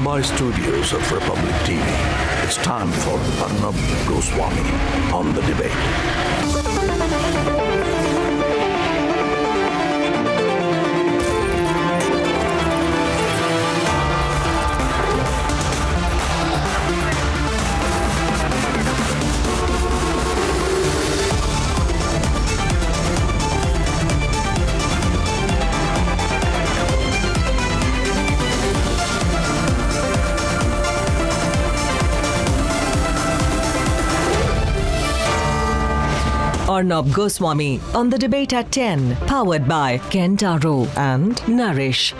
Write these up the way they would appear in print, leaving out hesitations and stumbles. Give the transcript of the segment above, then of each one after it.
Mumbai studios of Republic TV, it's time for Arnab Goswami on The Debate. Arnab Goswami on The Debate at 10, powered by Kentaro and Nourish.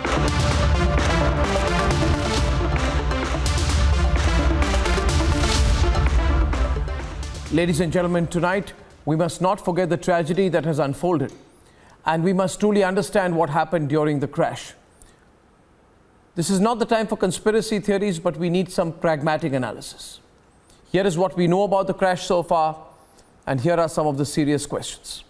Ladies and gentlemen, tonight we must not forget the tragedy that has unfolded, and we must truly understand what happened during the crash. This is not the time for conspiracy theories, but we need some pragmatic analysis. Here is what we know about the crash so far, and here are some of the serious questions.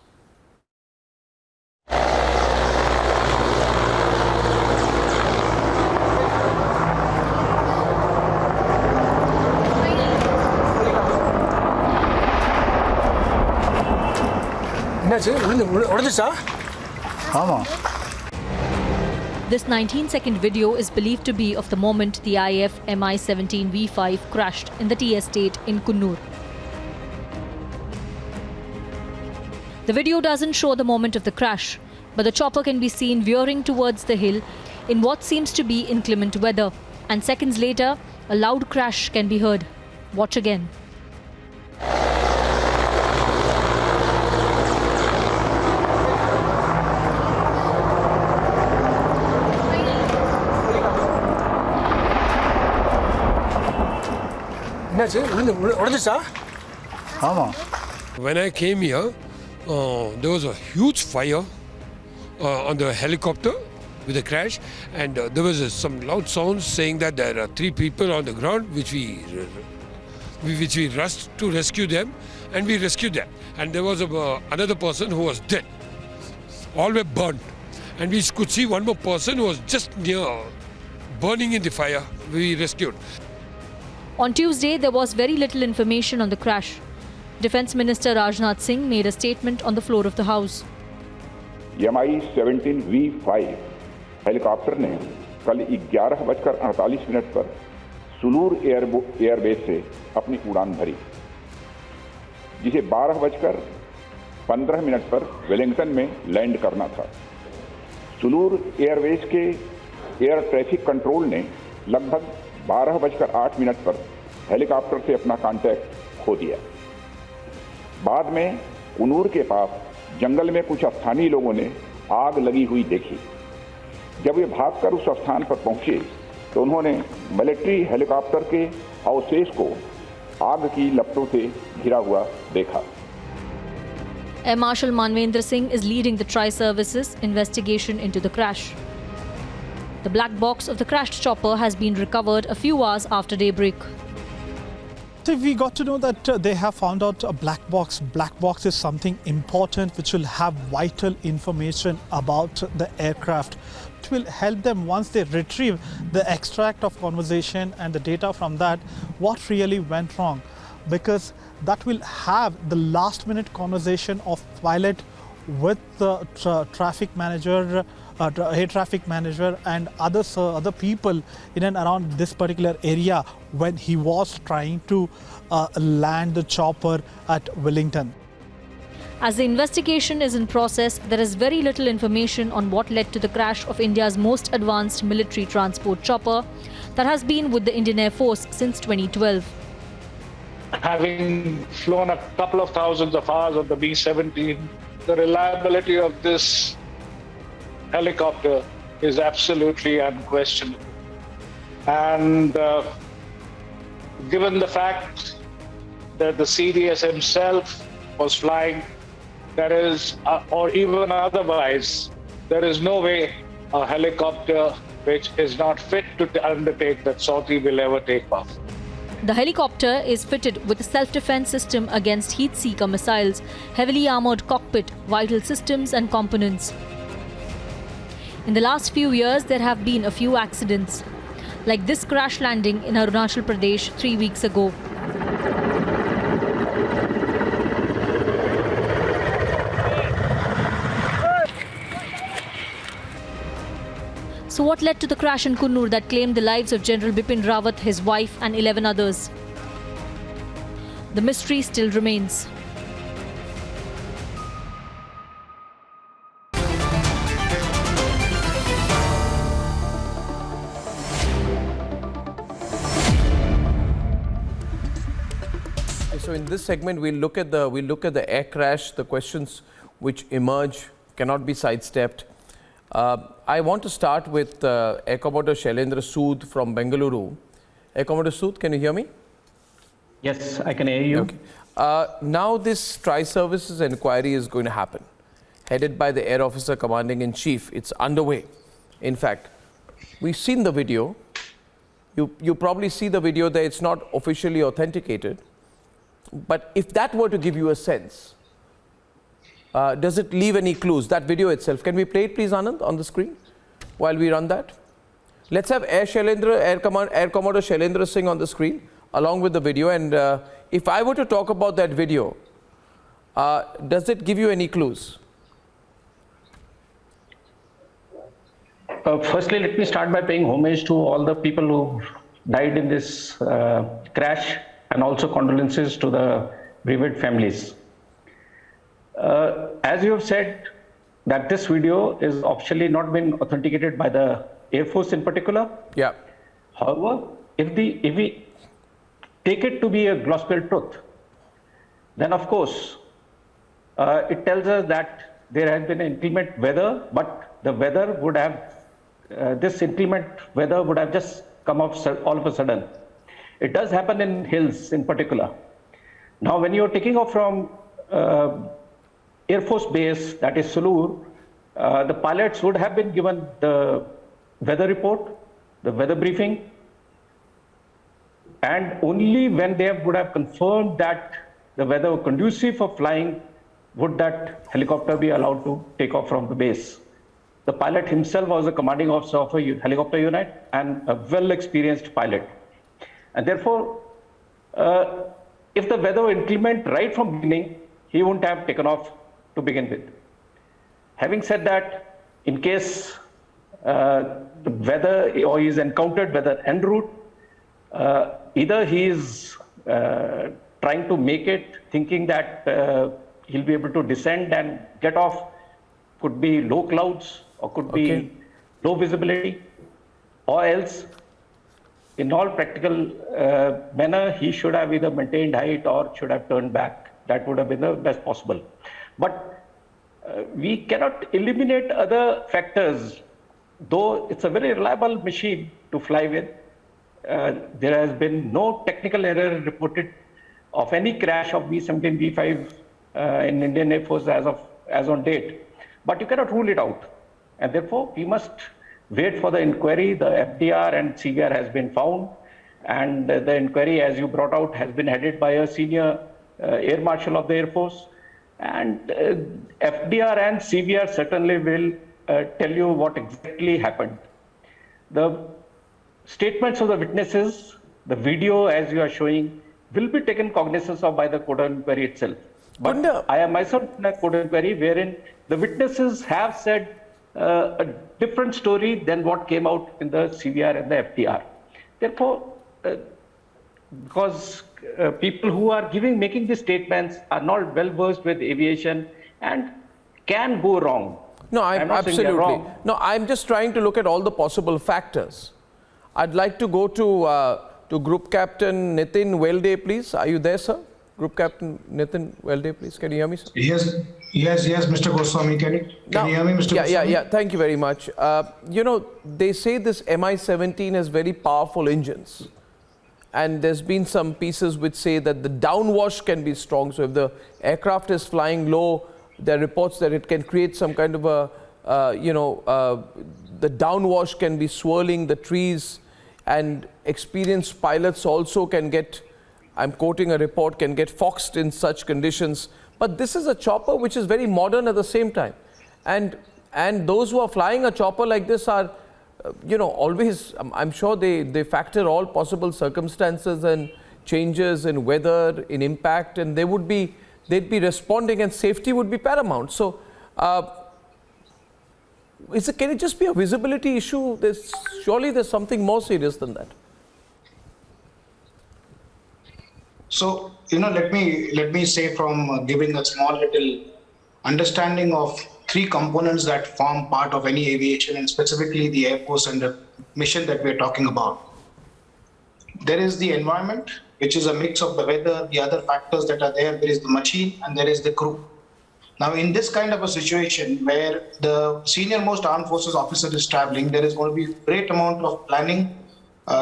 This 19-second video is believed to be of the moment the IF Mi-17 V5 crashed in the tea estate in Kunnur. The video doesn't show the moment of the crash, but the chopper can be seen veering towards the hill in what seems to be inclement weather, and seconds later, a loud crash can be heard. Watch again. When I came here, there was a huge fire on the helicopter with a crash, and there was some loud sounds saying that there are 3 people on the ground, which we rushed to rescue them, and we rescued them. And there was another person who was dead. All were burned, and we could see one more person who was just near burning in the fire. We rescued. On Tuesday, there was very little information on the crash. Defence Minister Rajnath Singh made a statement on the floor of the House. Mi-17 V5 helicopter ने कल 11:48 पर Sulur airbase से अपनी उड़ान भरी, जिसे 12:15 पर Wellington में लैंड करना था। सुलूर एयरबेस के एयर ट्रैफिक कंट्रोल ने लगभग 12:08 पर हेलीकॉप्टर से अपना कांटेक्ट खो दिया। बाद में कुन्नूर के पास जंगल में कुछ स्थानीय लोगों ने आग लगी हुई देखी। जब वे भागकर उस स्थान पर पहुंचे तो उन्होंने मिलिट्री हेलीकॉप्टर के अवशेष को आग की लपटों से घिरा हुआ देखा। Air Marshal Manvendra Singh is leading the Tri-Services investigation into the crash. The black box of the crashed chopper has been recovered a few hours after daybreak. So we got to know that they have found out a black box. Black box is something important which will have vital information about the aircraft. It will help them once they retrieve the extract of conversation and the data from that, what really went wrong. Because that will have the last minute conversation of pilot with the traffic manager, air traffic manager and other people in and around this particular area when he was trying to land the chopper at Wellington. As the investigation is in process, there is very little information on what led to the crash of India's most advanced military transport chopper that has been with the Indian Air Force since 2012. Having flown a couple of thousands of hours on the Mi-17, the reliability of this helicopter is absolutely unquestionable. And given the fact that the CDS himself was flying, there is, or even otherwise, there is no way a helicopter which is not fit to undertake that sortie will ever take off. The helicopter is fitted with a self-defense system against heat-seeker missiles, heavily armoured cockpit, vital systems and components. In the last few years, there have been a few accidents. like this crash landing in Arunachal Pradesh 3 weeks ago. So what led to the crash in Kunnur that claimed the lives of General Bipin Rawat, his wife and 11 others? The mystery still remains. So in this segment, we'll look at the air crash, the questions which emerge cannot be sidestepped. I want to start with Air Commodore Shailendra Sood from Bengaluru. Air Commodore Sood, can you hear me? Yes, I can hear you. Okay. Now this Tri-Services inquiry is going to happen, headed by the Air Officer Commanding-in-Chief. It's underway. In fact, we've seen the video. You probably see the video there. It's not officially authenticated. But if that were to give you a sense, does it leave any clues? That video itself. Can we play it, please, Anand, on the screen while we run that? Let's have Air Commodore Shailendra Singh on the screen along with the video. And if I were to talk about that video, does it give you any clues? Firstly, let me start by paying homage to all the people who died in this crash, and also condolences to the bereaved families. As you have said, that this video is officially not been authenticated by the Air Force in particular. Yeah. However, if we take it to be a gospel truth, then of course, it tells us that there has been inclement weather, but the weather would have, this inclement weather would have just come off all of a sudden. It does happen in hills in particular. Now, when you're taking off from Air Force Base, that is Sulur, the pilots would have been given the weather report, the weather briefing, and only when they would have confirmed that the weather was conducive for flying would that helicopter be allowed to take off from the base. The pilot himself was a commanding officer of a helicopter unit and a well-experienced pilot. And therefore, if the weather were inclement right from the beginning, he wouldn't have taken off to begin with. Having said that, in case the weather or he's encountered weather en route, either he is trying to make it, thinking that he'll be able to descend and get off, could be low clouds or could be low visibility, or else in all practical manner, he should have either maintained height or should have turned back. That would have been the best possible. But we cannot eliminate other factors, though it's a very reliable machine to fly with. There has been no technical error reported of any crash of B-17, B-5 in Indian Air Force as on date. But you cannot rule it out. And therefore, we must wait for the inquiry. The FDR and CVR has been found, and the inquiry, as you brought out, has been headed by a senior Air Marshal of the Air Force. And FDR and CVR certainly will tell you what exactly happened. The statements of the witnesses, the video as you are showing, will be taken cognizance of by the Code of Inquiry itself. But I am myself in a Code of Inquiry wherein the witnesses have said a different story than what came out in the CVR and the FDR. Therefore, because people who are making these statements are not well versed with aviation and can go wrong. No, I'm absolutely. No, I'm just trying to look at all the possible factors. I'd like to go to Group Captain Nitin Welde, please. Are you there, sir? Group Captain Nitin Welde, please. Can you hear me, sir? Yes, Mr. Goswami. Can you hear me, Mr. Goswami? Yeah. Thank you very much. You know, they say this Mi-17 has very powerful engines. And there's been some pieces which say that the downwash can be strong. So if the aircraft is flying low, there are reports that it can create some kind of a, the downwash can be swirling the trees, and experienced pilots also can get, I'm quoting a report, can get foxed in such conditions. But this is a chopper which is very modern at the same time. And those who are flying a chopper like this are always, I'm sure they factor all possible circumstances and changes in weather, in impact, and they'd be responding, and safety would be paramount. So, can it just be a visibility issue? Surely there's something more serious than that. So, let me say from giving a small little understanding of three components that form part of any aviation, and specifically the Air Force and the mission that we're talking about. There is the environment, which is a mix of the weather, the other factors that are there. There is the machine, and there is the crew. Now, in this kind of a situation where the senior most armed forces officer is traveling, there is going to be a great amount of planning,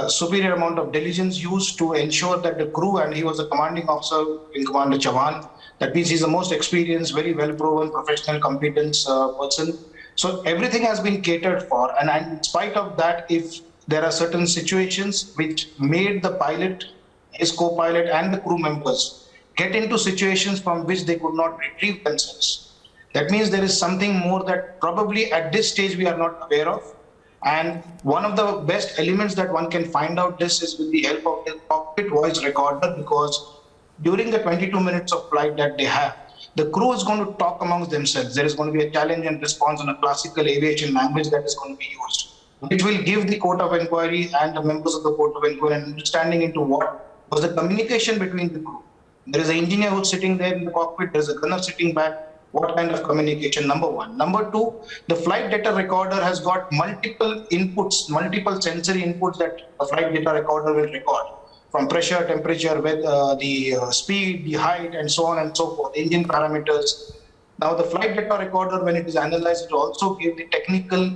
superior amount of diligence used to ensure that the crew, and he was a commanding officer in Commander Chavan, that means he's the most experienced, very well-proven, professional, competent person. So everything has been catered for. And in spite of that, if there are certain situations which made the pilot, his co-pilot, and the crew members get into situations from which they could not retrieve themselves, that means there is something more that probably at this stage we are not aware of. And one of the best elements that one can find out this is with the help of the cockpit voice recorder, because during the 22 minutes of flight that they have, the crew is going to talk amongst themselves. There is going to be a challenge and response in a classical aviation language that is going to be used, which will give the court of inquiry and the members of the court of inquiry an understanding into what was the communication between the crew. There is an engineer who's sitting there in the cockpit, there's a gunner sitting back. What kind of communication, number one. Number two, the flight data recorder has got multiple inputs, multiple sensory inputs that the flight data recorder will record, from pressure, temperature, the speed, the height, and so on and so forth, engine parameters. Now, the flight data recorder, when it is analyzed, it will also give the technical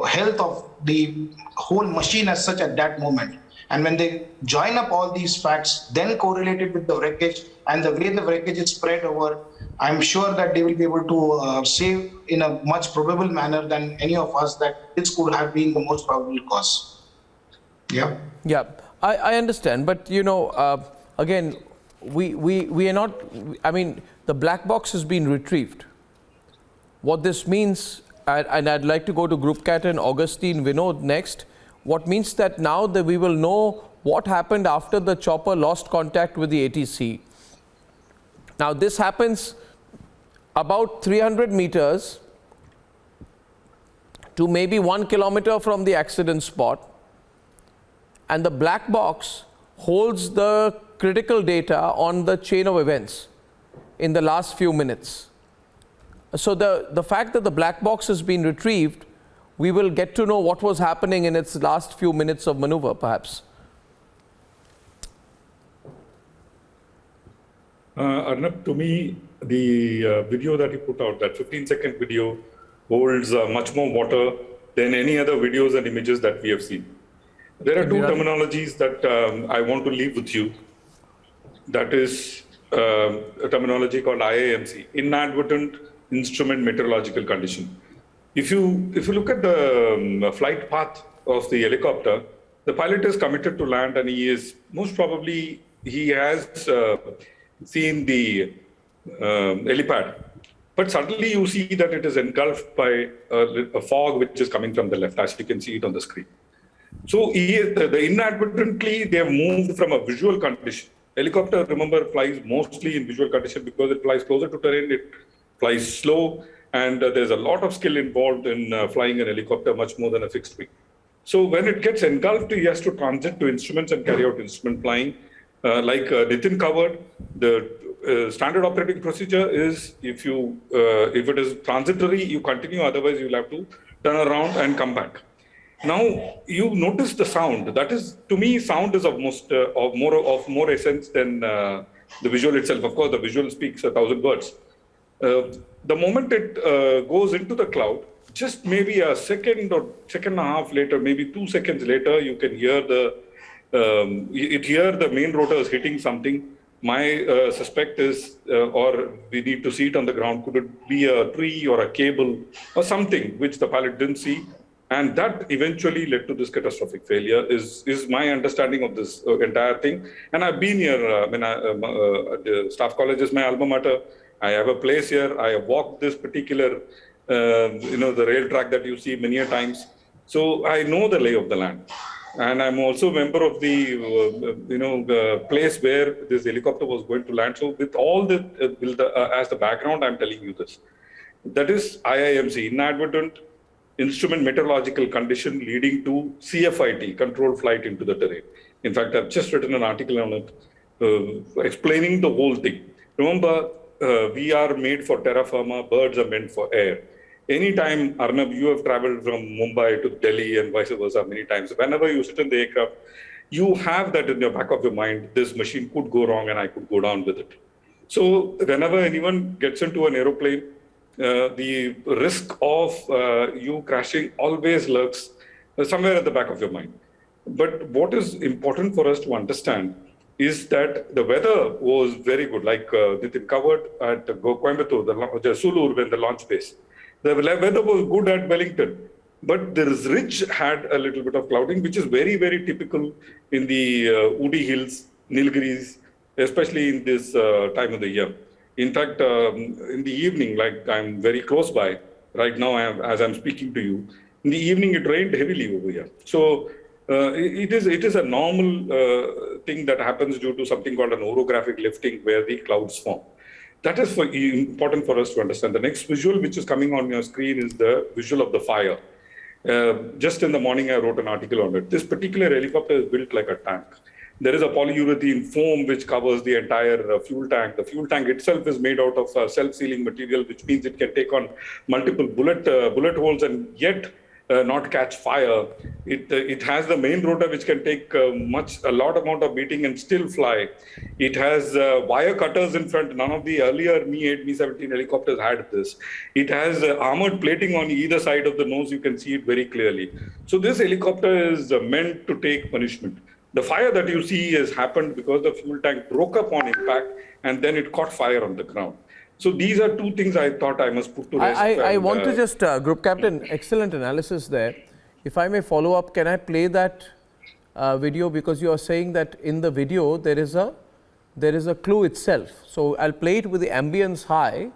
health of the whole machine as such at that moment. And when they join up all these facts, then correlate it with the wreckage and the way the wreckage is spread over, I'm sure that they will be able to say in a much probable manner than any of us that this could have been the most probable cause. Yeah. Yeah, I understand. But, again, we are not, I mean, the black box has been retrieved. What this means, and I'd like to go to Group Captain Augustine Vinod next. What means that now that we will know what happened after the chopper lost contact with the ATC. Now, this happens about 300 meters to maybe 1 kilometer from the accident spot, and the black box holds the critical data on the chain of events in the last few minutes. So the fact that the black box has been retrieved, we will get to know what was happening in its last few minutes of maneuver, perhaps. Arnab, to me, the video that you put out, that 15-second video, holds much more water than any other videos and images that we have seen. There are two terminologies that I want to leave with you. That is a terminology called IAMC, Inadvertent Instrument Meteorological Condition. If you look at the flight path of the helicopter, the pilot is committed to land, and he has seen the helipad. But suddenly you see that it is engulfed by a fog which is coming from the left, as you can see it on the screen. So inadvertently, they have moved from a visual condition. Helicopter, remember, flies mostly in visual condition because it flies closer to terrain, it flies slow, and there's a lot of skill involved in flying an helicopter, much more than a fixed wing. So when it gets engulfed, he has to transit to instruments and carry out instrument flying. Like Nitin covered, the standard operating procedure is if it is transitory, you continue, otherwise you'll have to turn around and come back. Now, you notice the sound. That is, to me, sound is of more essence than the visual itself. Of course, the visual speaks 1,000 words. The moment it goes into the cloud, just maybe a second or second and a half later, maybe 2 seconds later, you can hear the main rotors hitting something. My suspect is, or we need to see it on the ground, could it be a tree or a cable or something which the pilot didn't see? And that eventually led to this catastrophic failure is my understanding of this entire thing. And I've been here, the Staff College is my alma mater. I have a place here. I have walked this particular, the rail track that you see many a times. So I know the lay of the land. And I'm also a member of the place where this helicopter was going to land. So with all as the background, I'm telling you this. That is IIMC, inadvertent instrument meteorological condition leading to CFIT, controlled flight into the terrain. In fact, I've just written an article on it explaining the whole thing. Remember, we are made for terra firma, birds are meant for air. Anytime, Arnab, you have traveled from Mumbai to Delhi and vice versa many times. Whenever you sit in the aircraft, you have that in your back of your mind, this machine could go wrong and I could go down with it. So whenever anyone gets into an aeroplane, the risk of you crashing always lurks somewhere at the back of your mind. But what is important for us to understand is that the weather was very good, like Nitin covered at Coimbatore, the Sulur, when the launch base. The weather was good at Wellington, but the ridge had a little bit of clouding, which is very, very typical in the Udi Hills, Nilgiris, especially in this time of the year. In fact, in the evening, like I'm very close by right now, as I'm speaking to you, in the evening it rained heavily over here. So it is a normal thing that happens due to something called an orographic lifting where the clouds form. That is important for us to understand. The next visual which is coming on your screen is the visual of the fire. Just in the morning, I wrote an article on it. This particular helicopter is built like a tank. There is a polyurethane foam which covers the entire fuel tank. The fuel tank itself is made out of self-sealing material, which means it can take on multiple bullet holes and yet not catch fire. It has the main rotor which can take a lot amount of beating and still fly. It has wire cutters in front. None of the earlier Mi-8, Mi-17 helicopters had this. It has armored plating on either side of the nose. You can see it very clearly. So this helicopter is meant to take punishment. The fire that you see has happened because the fuel tank broke up on impact and then it caught fire on the ground. So these are two things I thought I must put to rest. I want to just, Group Captain, excellent analysis there. If I may follow up, can I play that video? Because you are saying that in the video there is a clue itself. So I'll play it with the ambience high.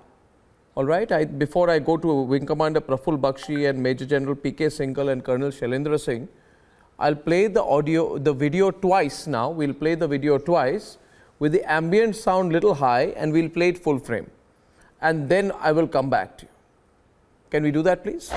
All right. Before I go to Wing Commander Praful Bakshi and Major General P.K. Singhal and Colonel Shailendra Singh, I'll play the video twice now. We'll play the video twice with the ambient sound little high and we'll play it full frame. And then I will come back to you. Can we do that, please?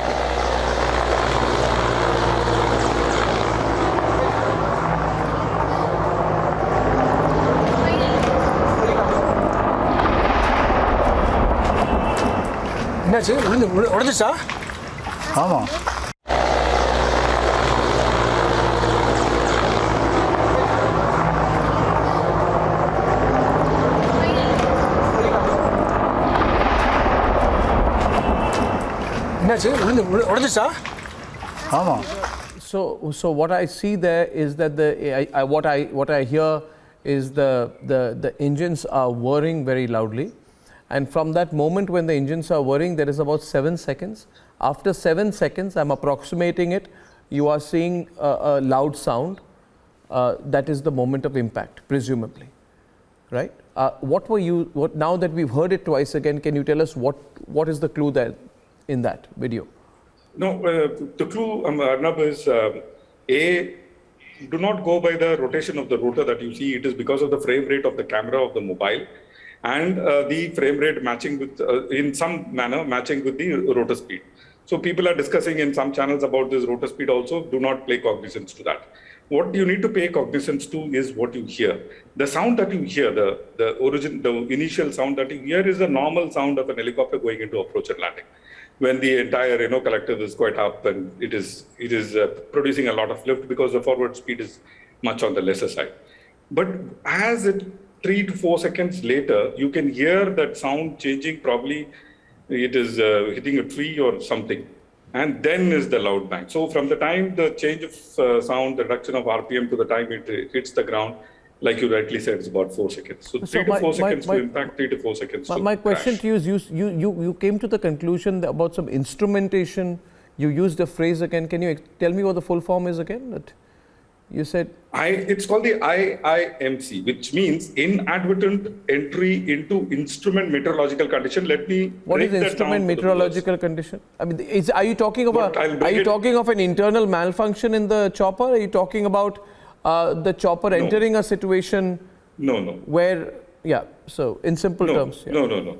So what I see there is that what I hear is the engines are whirring very loudly, and from that moment when the engines are whirring, there is about 7 seconds. After 7 seconds, I'm approximating it, you are seeing a loud sound. That is the moment of impact, presumably, right? Now that we've heard it twice again, can you tell us what is the clue there in that video? No, the clue, Arnab, is do not go by the rotation of the rotor that you see. It is because of the frame rate of the camera of the mobile and the frame rate matching with, in some manner, matching with the rotor speed. So people are discussing in some channels about this rotor speed also. Do not pay cognizance to that. What you need to pay cognizance to is what you hear. The sound that you hear, the initial sound that you hear is the normal sound of an helicopter going into approach and landing. When the entire collective is quite up and it is producing a lot of lift because the forward speed is much on the lesser side. But as 3 to 4 seconds later, you can hear that sound changing. Probably it is hitting a tree or something, and then is the loud bang. So from the time the change of sound, the reduction of RPM to the time it hits the ground, like you rightly said, it's about 4 seconds. So 3 to 4 seconds to impact, 3 to 4 seconds to My question crash. to you is, you came to the conclusion about some instrumentation. You used the phrase again. Can you tell me what the full form is again? You said it's called the IIMC, which means inadvertent entry into instrument meteorological condition. Let me what break is that instrument down to the meteorological condition? I mean, are you talking about? I'll Are break you it- talking of an internal malfunction in the chopper? Are you talking about the chopper entering a situation No. where? Yeah. So in simple terms. Yeah. No.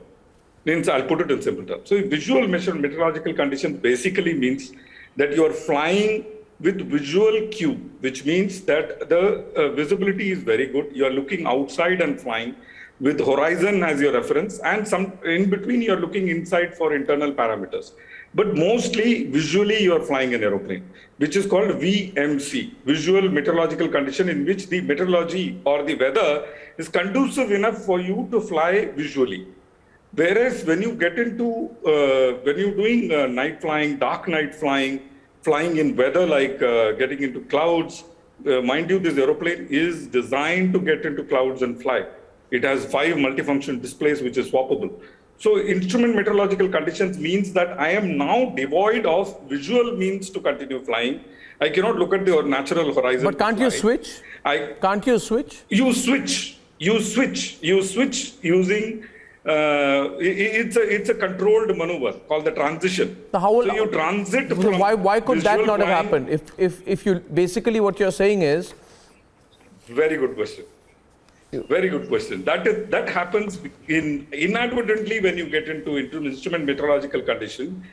Means I'll put it in simple terms. So visual meteorological conditions basically means that you are flying with visual cue, which means that the visibility is very good. You are looking outside and flying with horizon as your reference, and some in between you are looking inside for internal parameters. But mostly visually you are flying an aeroplane, which is called VMC, visual meteorological condition, in which the meteorology or the weather is conducive enough for you to fly visually. Whereas when you get into, when you're doing night flying, dark night flying in weather like getting into clouds, mind you, this aeroplane is designed to get into clouds and fly. It has 5 multifunction displays, which is swappable. So instrument meteorological conditions means that I am now devoid of visual means to continue flying. I cannot look at the natural horizon. But can't you switch? Can't you switch? You switch using, it's a controlled maneuver called the transition. So you transit from why could that visual not have flying- happened? If you basically what you're saying is, Very good question. Very good question. That happens inadvertently when you get into instrument meteorological condition.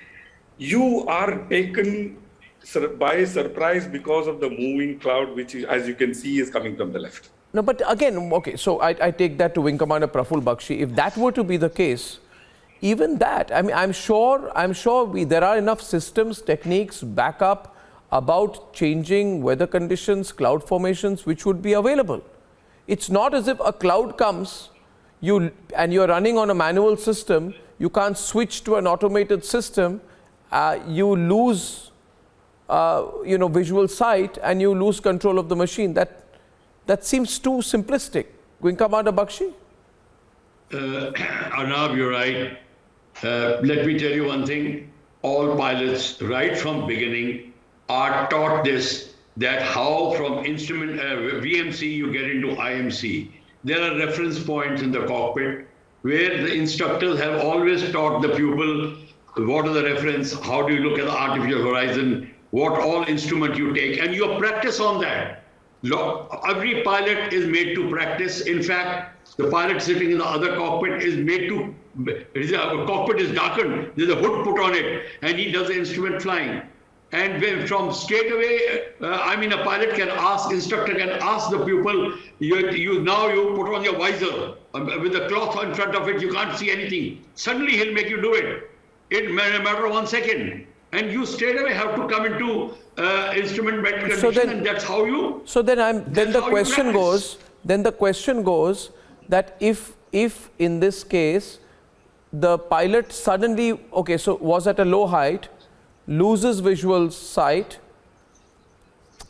You are taken by surprise because of the moving cloud, which, as you can see, is coming from the left. no, but again, okay, so I take that to Wing Commander Praful Bakshi. If that were to be the case, even that, I mean, I'm sure there are enough systems, techniques, backup about changing weather conditions, cloud formations, which would be available. It's not as if a cloud comes, and you're running on a manual system, you can't switch to an automated system, you lose, visual sight, and you lose control of the machine. That seems too simplistic. Wing Commander Bakshi? Arnab, you're right. Let me tell you one thing. All pilots, right from beginning, are taught this, that how from instrument VMC you get into IMC. There are reference points in the cockpit where the instructors have always taught the pupil what are the reference, how do you look at the artificial horizon, what all instrument you take, and you practice on that. Every pilot is made to practice. In fact, the pilot sitting in the other cockpit is made to, cockpit is darkened, there's a hood put on it, and he does the instrument flying. And from straight away, a pilot can ask, instructor can ask the pupil, you put on your visor, with the cloth in front of it, you can't see anything. Suddenly he'll make you do it. In a matter of 1 second. And you straight away have to come into instrument met condition, and that's how you. So then the question goes that if in this case the pilot suddenly, okay, so was at a low height, loses visual sight.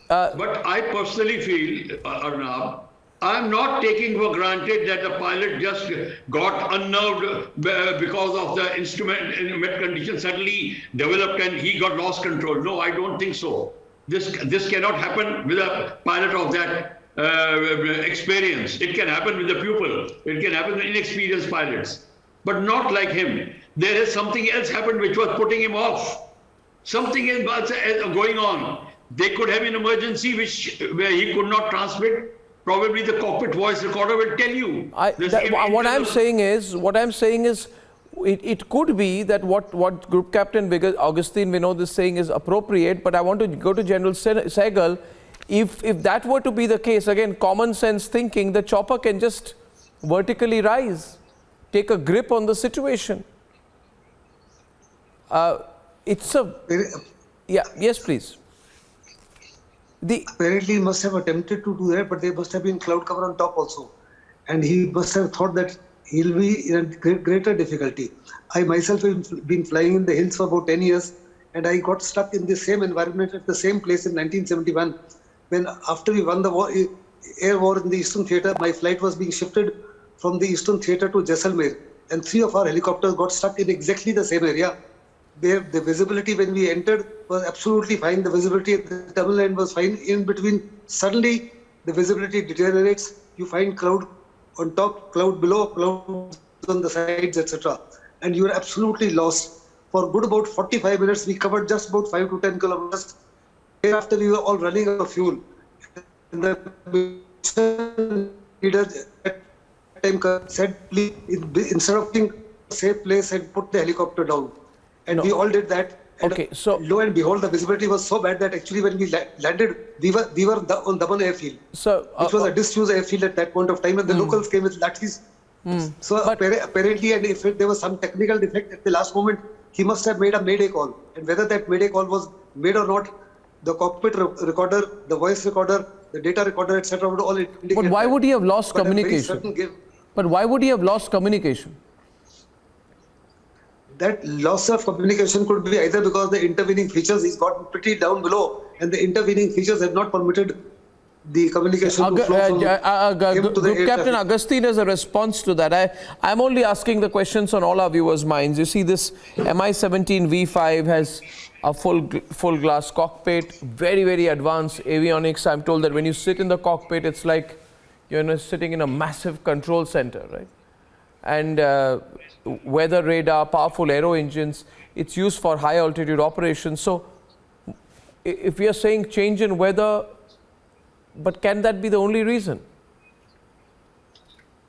But I personally feel, Arnab, I'm not taking for granted that the pilot just got unnerved because of the instrument in met condition suddenly developed and he got lost control. No, I don't think so. This cannot happen with a pilot of that experience. It can happen with the pupil. It can happen with inexperienced pilots, but not like him. There is something else happened which was putting him off. Something is going on. They could have an emergency where he could not transmit. Probably the cockpit voice recorder will tell you. What I'm saying is, it could be that what Group Captain Augustine Vinod is saying is appropriate, but I want to go to General Sehgal. If that were to be the case, again, common sense thinking, the chopper can just vertically rise, take a grip on the situation. Yes, please. Apparently, he must have attempted to do that, but there must have been cloud cover on top also. And he must have thought that he'll be in a greater difficulty. I myself have been flying in the hills for about 10 years, and I got stuck in the same environment at the same place in 1971. When after we won the air war in the Eastern Theatre, my flight was being shifted from the Eastern Theatre to Jaisalmer. And 3 of our helicopters got stuck in exactly the same area. The visibility when we entered was absolutely fine. The visibility at the tunnel end was fine. In between, suddenly the visibility deteriorates. You find cloud on top, cloud below, clouds on the sides, etc. And you are absolutely lost. For good about 45 minutes, we covered just about 5 to 10 kilometers. Thereafter, we were all running out of fuel. And the leader at that time said, please, instead of being a safe place, and put the helicopter down. And we all did that. And okay, so lo and behold, the visibility was so bad that actually when we landed, we were on Daman airfield. So, which was a disused airfield at that point of time, and the locals came with lathis. So apparently, and if there was some technical defect at the last moment, he must have made a mayday call. And whether that mayday call was made or not, the cockpit recorder, the voice recorder, the data recorder, etc. would all indicate. But why would he have lost communication? But why would he have lost communication? That loss of communication could be either because the intervening features, he's got pretty down below, and the intervening features have not permitted the communication to flow from him to the air Captain traffic. Agustin, as a response to that, I'm only asking the questions on all our viewers' minds. You see, this Mi-17 V5 has a full glass cockpit, very, very advanced avionics. I'm told that when you sit in the cockpit, it's like you're sitting in a massive control center, right? And weather radar, powerful aero engines. It's used for high altitude operations. So if we are saying change in weather, but can that be the only reason?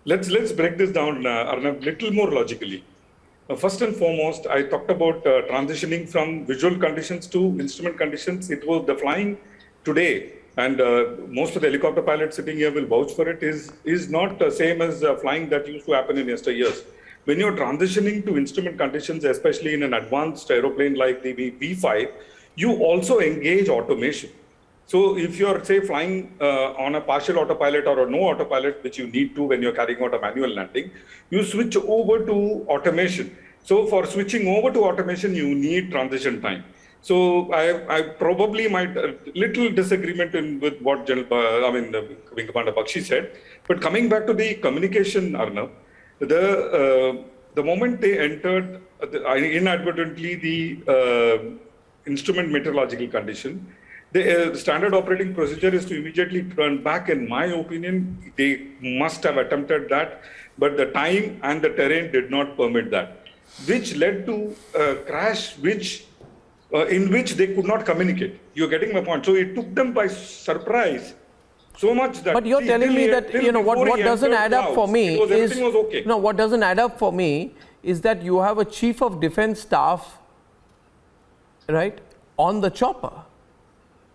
Let's break this down, Arnab, little more logically. First and foremost, I talked about transitioning from visual conditions to instrument conditions. It was the flying today, and most of the helicopter pilots sitting here will vouch for it, is not the same as flying that used to happen in yesteryears. When you're transitioning to instrument conditions, especially in an advanced aeroplane like the V5, you also engage automation. So if you're, say, flying on a partial autopilot or a no autopilot, which you need to when you're carrying out a manual landing, you switch over to automation. So for switching over to automation, you need transition time. So I probably might little disagreement with what Wing Commander Bakshi said. But coming back to the communication, Arnab, the moment they entered inadvertently the instrument meteorological condition, the standard operating procedure is to immediately turn back. In my opinion, they must have attempted that, but the time and the terrain did not permit that, which led to a crash in which they could not communicate. You're getting my point. So it took them by surprise so much that... But you're telling me that, what doesn't add up for me is... Okay. No, what doesn't add up for me is that you have a chief of defense staff, right, on the chopper.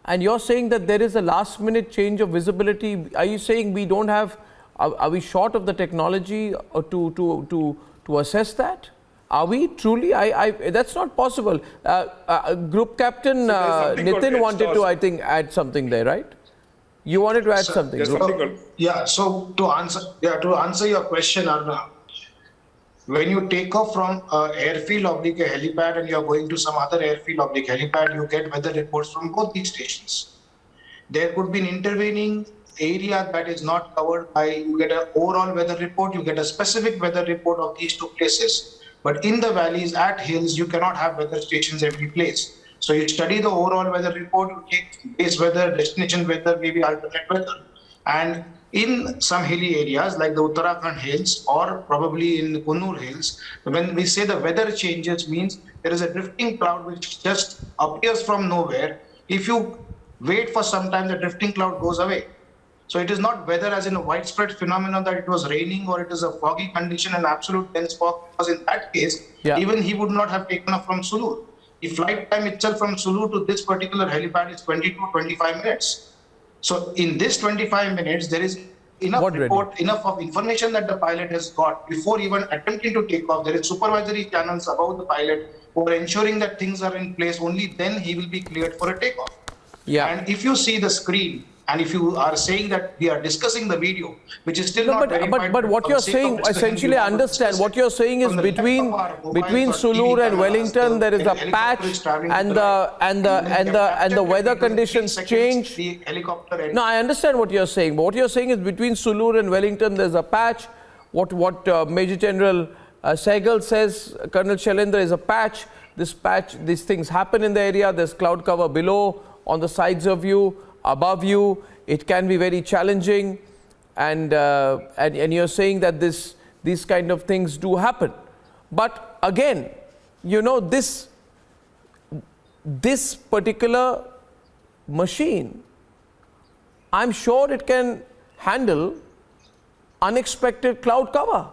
And you're saying that there is a last minute change of visibility. Are you saying we don't have, are we short of the technology to assess that? Are we truly? That's not possible. Group Captain Nitin wanted to, I think, add something there, right? You wanted to add something. Yeah. So to answer your question, Arna, when you take off from airfield oblique helipad and you are going to some other airfield oblique helipad, you get weather reports from both these stations. There could be an intervening area that is not covered by, you get an overall weather report, you get a specific weather report of these two places. But in the valleys, at hills, you cannot have weather stations every place. So you study the overall weather report, you take base weather, destination weather, maybe alternate weather. And in some hilly areas like the Uttarakhand hills or probably in the Kunnur hills, when we say the weather changes, means there is a drifting cloud which just appears from nowhere. If you wait for some time, the drifting cloud goes away. So it is not weather as in a widespread phenomenon that it was raining or it is a foggy condition and absolute dense fog, because in that case, even he would not have taken off from Sulur. The flight time itself from Sulur to this particular helipad is 20 to 25 minutes. So in this 25 minutes, there is enough enough of information that the pilot has got before even attempting to take off. There is supervisory channels above the pilot who are ensuring that things are in place. Only then he will be cleared for a takeoff. Yeah. And if you see the screen, and if you are saying that we are discussing the video, which is still not verified, but what you're saying, essentially, I understand what you're saying is between Sulur and Wellington, there is a patch, and the weather conditions change. No, I understand what you're saying, but what you're saying is between Sulur and Wellington, there's a patch. What Major General Sehgal says, Colonel Shailendra, is a patch. this patch, these things happen in the area. There's cloud cover below, on the sides of you, above you. It can be very challenging, and you're saying that these kind of things do happen. But again, you know, this particular machine, I'm sure it can handle unexpected cloud cover.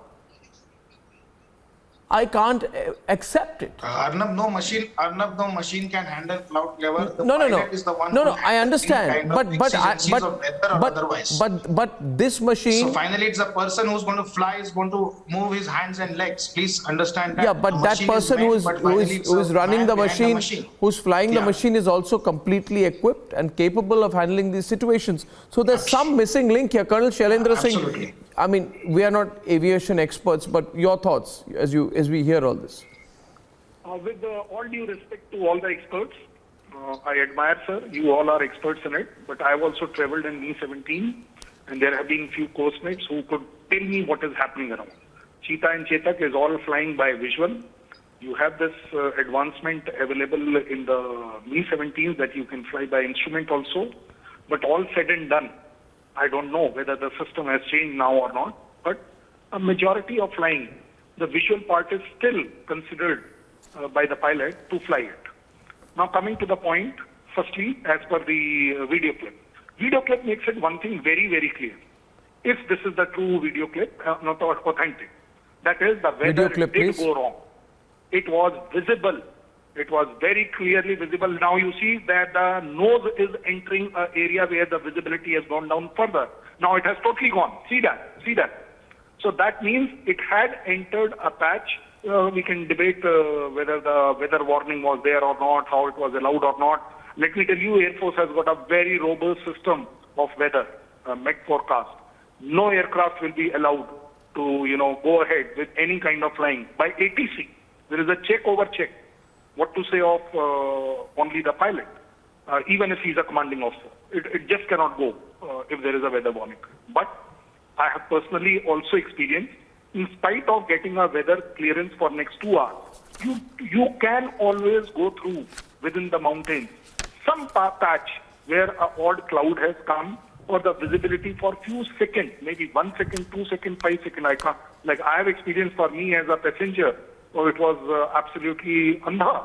I can't accept it. Arnab, no machine can handle cloud cover. The No. pilot is the one No, who I understand. kind of exigencies of weather or otherwise. But this machine. So finally, it's the person who's going to fly is going to move his hands and legs. Please understand that. Yeah, but that person who is running the machine, who's flying the machine, is also completely equipped and capable of handling these situations. So there's some missing link here, Colonel Shailendra Singh. Absolutely. I mean, we are not aviation experts, but your thoughts as we hear all this. With all due respect to all the experts, I admire, sir. You all are experts in it, but I've also traveled in Mi-17, and there have been few coastmates who could tell me what is happening around. Cheetah and Chetak is all flying by visual. You have this advancement available in the Mi-17s that you can fly by instrument also, but all said and done, I don't know whether the system has changed now or not, but a majority of flying, the visual part is still considered by the pilot to fly it. Now coming to the point, firstly, as per the video clip. Video clip makes it one thing very, very clear. If this is the true video clip, not authentic, that is the weather did go wrong. It was visible. It was very clearly visible. Now you see that the nose is entering an area where the visibility has gone down further. Now it has totally gone. See that? See that? So that means it had entered a patch. We can debate whether the weather warning was there or not, how it was allowed or not. Let me tell you, Air Force has got a very robust system of weather, Met forecast. No aircraft will be allowed to, go ahead with any kind of flying. By ATC, there is a check over check. What to say of only the pilot, even if he's a commanding officer. It just cannot go if there is a weather warning. But I have personally also experienced, in spite of getting a weather clearance for next 2 hours, you can always go through within the mountains some patch where a odd cloud has come, or the visibility for few seconds, maybe 1 second, 2 seconds, 5 seconds. I have experienced for me as a passenger. So it was absolutely andha.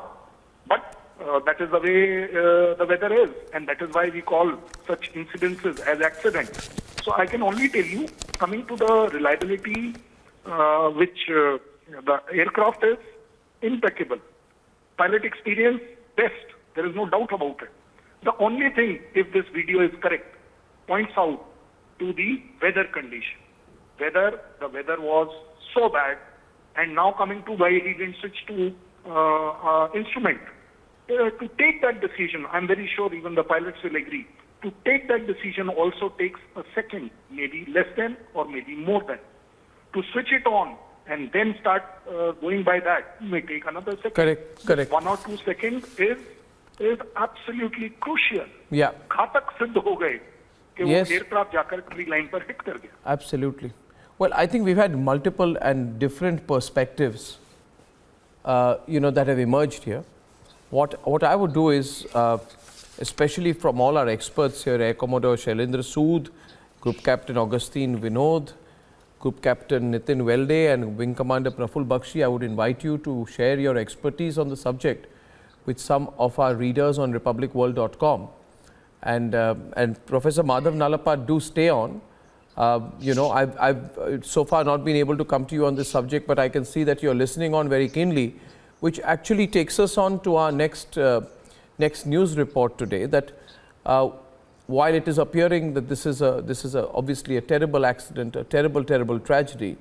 But that is the way the weather is, and that is why we call such incidences as accidents. So I can only tell you, coming to the reliability, which the aircraft is impeccable. Pilot experience, best. There is no doubt about it. The only thing, if this video is correct, points out to the weather condition. Whether the weather was so bad, and now coming to why he didn't switch to instrument. To take that decision, I'm very sure even the pilots will agree, to take that decision also takes a second, maybe less than or maybe more than. To switch it on and then start going by that may take another second. Correct. 1 or 2 seconds is absolutely crucial. Yeah. घातक सिद्ध हो गए कि वो aircraft जाकर tree line पर hit कर गया. Absolutely. Well, I think we've had multiple and different perspectives, that have emerged here. What I would do is, especially from all our experts here, Air Commodore Shailendra Sood, Group Captain Augustine Vinod, Group Captain Nitin Welde, and Wing Commander Praful Bakshi, I would invite you to share your expertise on the subject with some of our readers on republicworld.com. And Professor Madhav Nalapad, do stay on. I've so far not been able to come to you on this subject, but I can see that you're listening on very keenly, which actually takes us on to our next news report today. That while it is appearing that this is obviously a terrible accident, a terrible tragedy,